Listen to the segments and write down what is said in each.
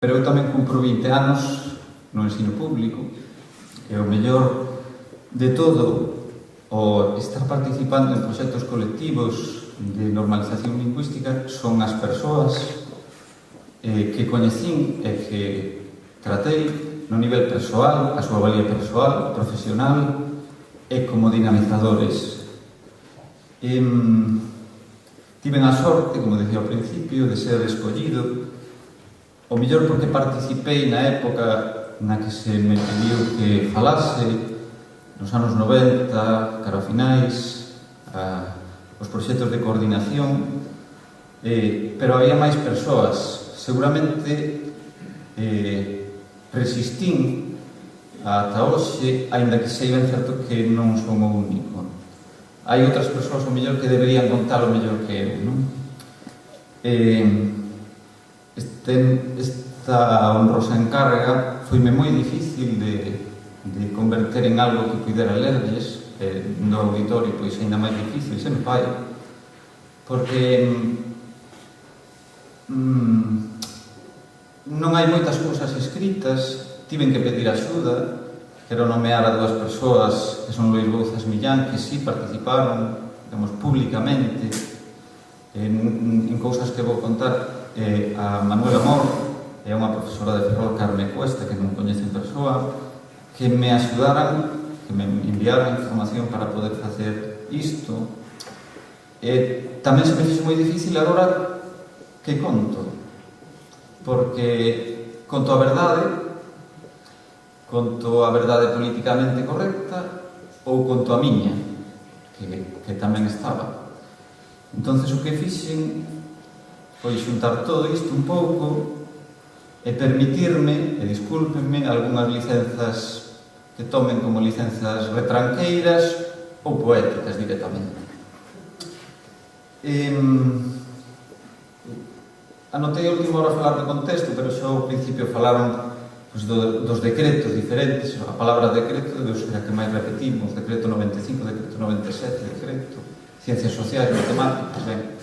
Pero eu tamén cumpro 20 anos no ensino público e o mellor de todo o estar participando en proxectos colectivos de normalización lingüística son as persoas que coñecín e que tratei no nivel persoal, a súa valía persoal, profesional e como dinamizadores. Tiven a sorte, como decía ao principio, de ser escollido, o mellor porque participei na época na que se me pediu que falase, nos anos 90, cara a finais, os proxectos de coordinación, pero había máis persoas. Seguramente resistín ata hoxe, aínda que sei ben certo que non son o único. Hai outras persoas, o mellor, que deberían contar o mellor que eu, non? Esta honrosa encarga foime moi difícil de converter en algo que pudera lerlles, no auditorio, pois ainda máis difícil se me fai, porque non hai moitas cousas escritas, tiven que pedir axuda, quero nomear a 2 persoas que son Luís Bouzas Millán, que sí participaron, digamos, públicamente en cousas que vou contar, a Manuela Mor, é unha profesora de Ferrol, Carme Cuesta, que non coñece en persoa, que me axudaran, que me enviaran información para poder facer isto. Tamén se me fixo moi difícil agora que conto, porque conto a verdade políticamente correcta ou conto a miña, que tamén estaba. Entonces o que fixen foi xuntar todo isto un pouco e permitirme, e discúlpenme, algunhas licenzas que tomen como licenzas retranqueiras ou poéticas directamente. Anotei a última hora a falar do contexto, pero xa ao principio falaron dos decretos diferentes. A palabra decreto deu ser a que máis repetimos: decreto 95, decreto 97, decreto Ciencias Sociais, Matemáticas. Ben,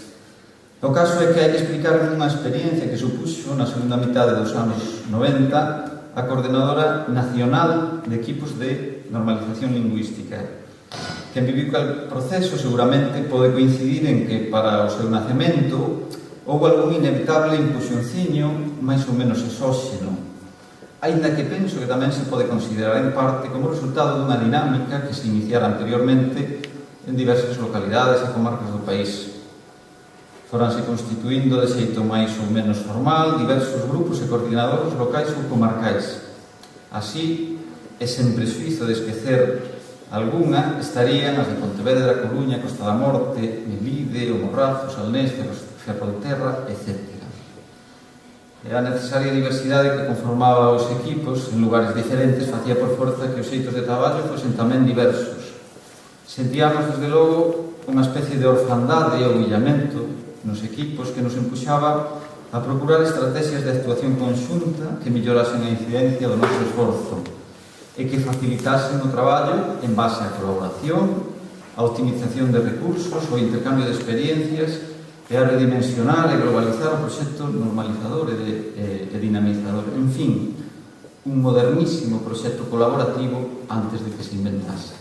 o caso é que hai que explicar unha experiencia que supuxo na segunda mitade dos anos 90 a Coordinadora Nacional de Equipos de Normalización Lingüística. Quen viviu cal proceso seguramente pode coincidir en que para o seu nacemento houve algún inevitable impuxonciño máis ou menos exóxeno, aínda que penso que tamén se pode considerar en parte como resultado dunha dinámica que se iniciara anteriormente en diversas localidades e comarcas do país. Foranse constituindo de xeito máis ou menos formal diversos grupos e coordinadores locais ou comarcais. Así, e sen prexuízo de esquecer algunha, estarían as de Pontevedra, Coruña, Costa da Morte, Melide, O Morrazo, Salnés, Ferrolterra, etc. E a necesaria diversidade que conformaba os equipos en lugares diferentes facía por forza que os xeitos de traballo fosen tamén diversos. Sentíamos, desde logo, unha especie de orfandade ou illamento nos equipos que nos empuxaba a procurar estrategias de actuación conxunta que mellorasen a incidencia do noso esforzo e que facilitasen o traballo en base á colaboración, a optimización de recursos, o intercambio de experiencias e a redimensionar e globalizar o proxecto normalizador e dinamizador. En fin, un modernísimo proxecto colaborativo antes de que se inventase.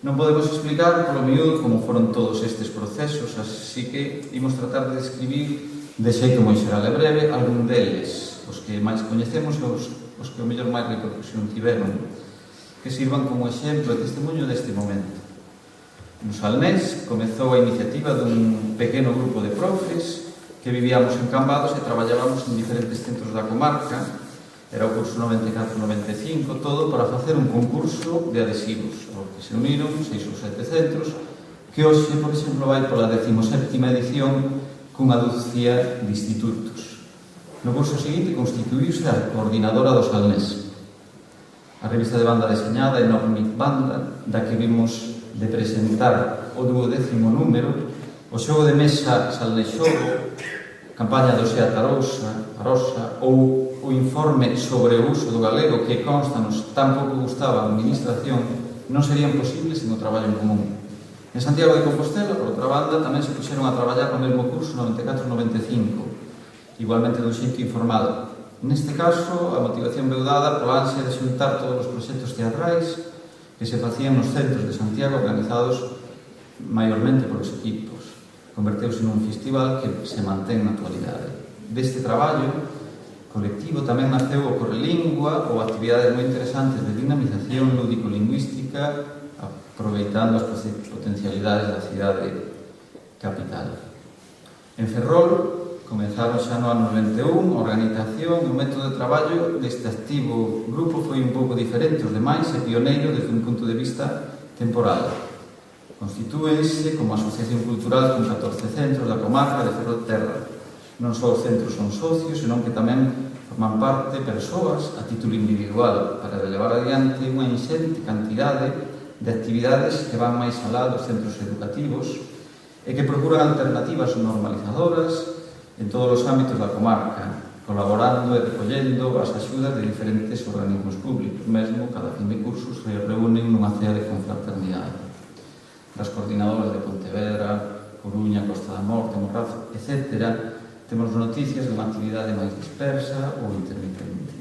Non podemos explicar polo miúdo como foron todos estes procesos, así que imos tratar de describir de xeito moi xeral e breve algún deles, os que máis coñecemos e os que o mellor máis repercusión tiveron, que sirvan como exemplo e testemunho deste momento. No Salnés comezou a iniciativa dun pequeno grupo de profes que vivíamos en Cambados e traballábamos en diferentes centros da comarca. Era o curso 94-95, todo para facer un concurso de adhesivos, ao que se uniron 6 ou 7 centros, que hoxe, por exemplo, vai pola 17ª edición cunha dúcia de institutos. No curso seguinte constituíuse a coordinadora do Salnés, a revista de banda deseñada Enormic Banda, da que vimos de presentar o 12º número, o xogo de mesa Salnexogo, campaña do Seat Arosa ou o informe sobre o uso do galego que consta-nos tan pouco gustaba a administración non serían posibles sen o traballo en común. En Santiago de Compostela, por outra banda, tamén se puxeron a traballar no mesmo curso 94-95, igualmente dun xeito informado. Neste caso, a motivación veu dada pola ansia de xuntar todos os proxectos teatrais que se facían nos centros de Santiago organizados maiormente polos equipos. Converteuse nun festival que se mantén na actualidade. Deste traballo colectivo tamén naceu o Correlingua ou actividades moi interesantes de dinamización lúdico-lingüística aproveitando as potencialidades da cidade capital. En Ferrol comenzaron xa no ano 91, a organización e o método de traballo deste activo grupo foi un pouco diferente aos demais e pioneiro desde un punto de vista temporal. Constitúense como asociación cultural con 14 centros da comarca de Ferrolterra. Non só os centros son socios, senón que tamén forman parte persoas a título individual para levar adiante unha inxente cantidade de actividades que van máis alá dos centros educativos e que procuran alternativas normalizadoras en todos os ámbitos da comarca, colaborando e recollendo as axudas de diferentes organismos públicos. Mesmo, cada fin de cursos se reúnen nunha cea de confraternidade. Das coordinadoras de Pontevedra, Coruña, Costa da Morte, Morrazo, etc., temos noticias de unha actividade máis dispersa ou intermitente.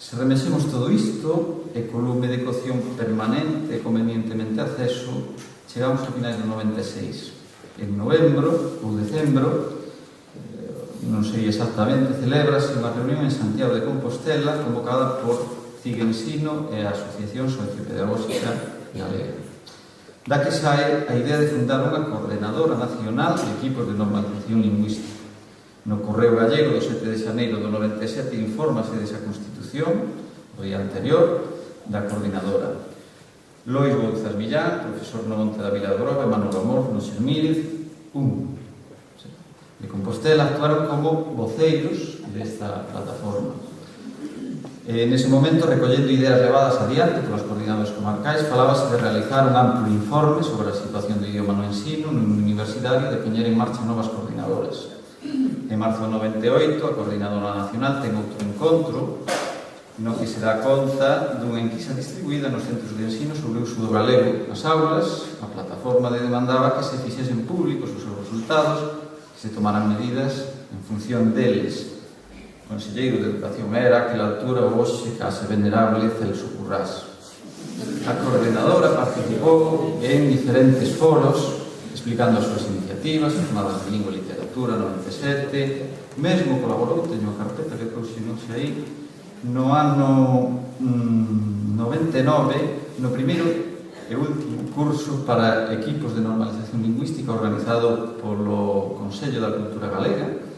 Se remexemos todo isto, e co lume de cocción permanente e convenientemente acceso, chegamos a finais do 96. En novembro ou decembro, non sei exactamente, celebrase unha reunión en Santiago de Compostela convocada por CIG Ensino e a Asociación Sociopedagóxica Galega. Da que sae a idea de fundar unha coordenadora nacional de equipos de normalización lingüística. No Correo Gallego do 7 de xaneiro do 97 infórmase desa constitución, o día anterior, da coordinadora. Lois Bouzas Millán, profesor no Monte da Vila de Broba, e Manuel Amor no Xermílez, de Compostela, actuaron como voceiros desta plataforma. Nese momento, recollendo ideas levadas adiante polos coordinadores comarcais, falábase de realizar un amplo informe sobre a situación do idioma no ensino nun universitario e de poñer en marcha novas coordinadoras. En marzo do 98, a Coordinadora Nacional ten outro encontro no que se dá conta dunha enquisa distribuída nos centros de ensino sobre o uso do galego nas aulas. A plataforma demandaba que se fixesen públicos os seus resultados, se tomaran medidas en función deles. O conselleiro de Educación era, àquela altura, o hoxe case venerable Celso Currás. A coordinadora participou en diferentes foros explicando as súas iniciativas, jornadas de lingua e literatura 97, mesmo colaborou, teño a carpeta que trouxe non sei aí, no ano 99, no primeiro e último curso para equipos de normalización lingüística organizado polo Consello da Cultura Galega,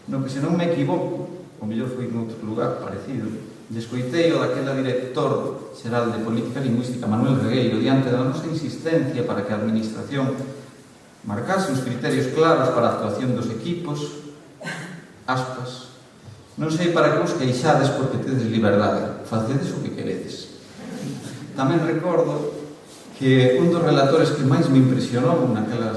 no que, se non me equivoco, o mellor foi en outro lugar parecido, descoitei o daquela director xeral de Política Lingüística, Manuel Regueiro, diante da nosa insistencia para que a Administración marcase uns criterios claros para a actuación dos equipos, aspas, non sei para que vos queixades porque tedes liberdade, facedes o que queredes. Tamén recordo que un dos relatores que máis me impresionou naquele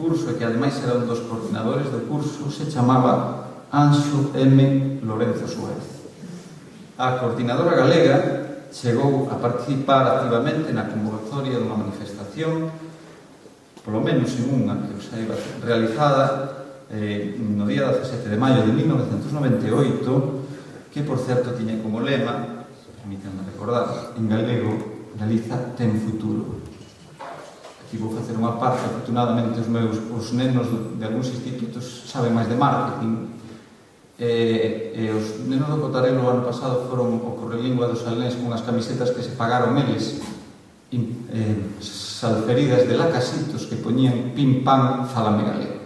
curso e que ademais era un dos coordinadores do curso se chamaba Anxo M. Lorenzo Suárez. A coordinadora galega chegou a participar activamente na convocatoria dunha manifestación, polo menos en unha que os saiba realizada no día 17 de maio de 1998, que por certo tiña como lema, permítanme recordar, en galego, Galiza ten futuro. Aquí vou facer unha parte, afortunadamente os nenos de algúns institutos saben máis de marketing, e os nenos do Cotarelo o ano pasado foron o Correlingua dos Salnés con unhas camisetas que se pagaron eles, salferidas de lacasitos que poñían pim pam falame galego.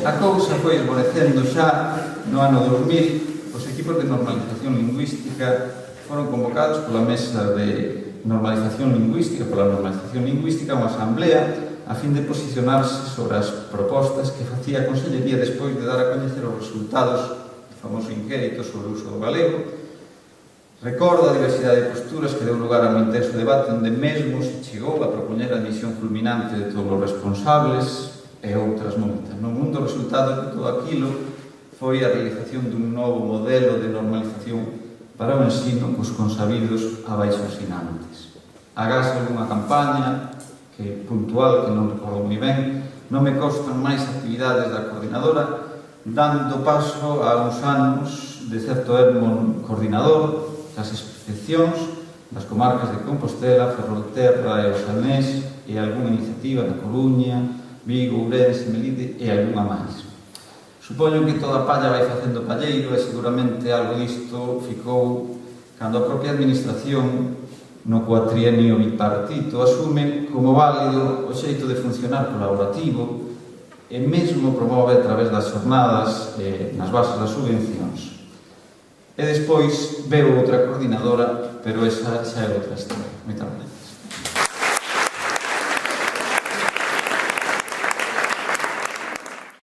A cousa foi esmorecendo xa no ano 2000. Os equipos de normalización lingüística foron convocados pola Mesa de Normalización Lingüística, pola Normalización Lingüística, unha asamblea a fin de posicionarse sobre as propostas que facía a Consellería despois de dar a coñecer os resultados do famoso inquérito sobre o uso do galego. Recorda a diversidade de posturas que deu lugar a un intenso debate onde mesmo se chegou a propoñer a admisión fulminante de todos os responsables e outras moitas. No mundo, o resultado de todo aquilo foi a realización dun novo modelo de normalización para o ensino cos consabidos abaixosinantes. Agás algunha campaña puntual que non recordo moi ben, non me costan máis actividades da coordinadora, dando paso a uns anos de certo ermo coordinador das inspeccións das comarcas de Compostela, Ferrolterra e o Salnés e algunha iniciativa na Coruña, Vigo, Ourense, Melide e algunha máis. Supoño que toda a palla vai facendo palleiro e seguramente algo disto ficou cando a propia administración no cuatrienio bipartito asume como válido o xeito de funcionar colaborativo e mesmo promove a través das xornadas nas bases das subvencións. E despois veu outra coordinadora, pero esa xa é outra historia. Moita gracias.